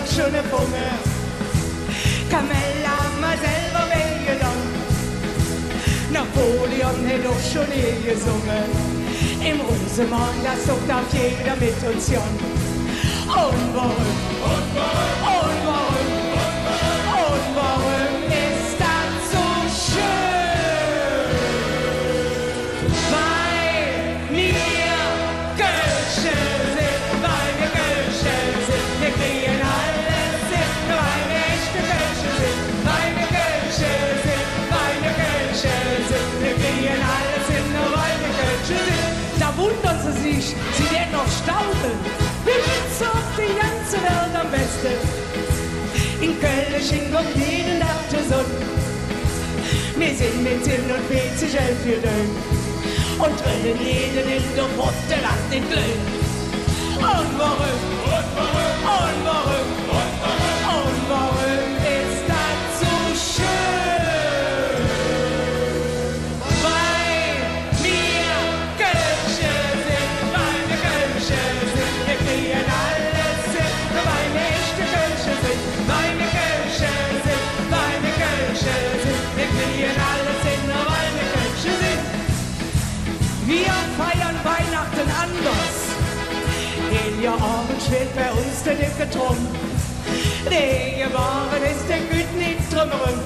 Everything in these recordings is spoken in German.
doch schon erfunden. Kamel haben wir selber weggenommen. Napoleon hätte doch schon gesungen. Im Rosenmorgen, das sucht auf jeder mit uns Jon. Und warum? Und warum? Und warum? Und warum ist das so schön? Weil wir Kölsche sind, weil wir Kölsche sind. Wir kriegen alles hin, weil wir echte Kölsche sind. Weil wir Kölsche sind, weil wir Kölsche sind. Wir kriegen alles hin, weil wir Kölsche sind. Da wundern sie sich, sie werden noch staunen. Wir sind auf die ganze Welt am besten. In Köln kommt jeden Tag die Sonne. Wir sind mit Sinn und 40 11 für Dön. Und drehen jeden in der Potte, lasst den Glück. Und warum? Und warum? Und warum? Und warum? Und warum ist das so schön? Weil wir Kölsche sind, weil wir Kölsche sind. Wir kriegen alles hin, weil wir echte Kölsche sind. Weil wir Kölsche sind, weil wir Kölsche sind. Wir kriegen alles hin, weil wir Kölsche sind. Wir feiern Weihnachten anders. In ihr Abend schwebt bei uns der dicke Drum. Der Waren ist der Güt nicht drumherum.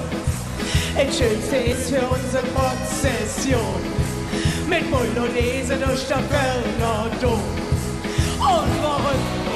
Das Schönste ist für unsere Prozession. Mit Bolognese durch der Kölner Dom. Und warum?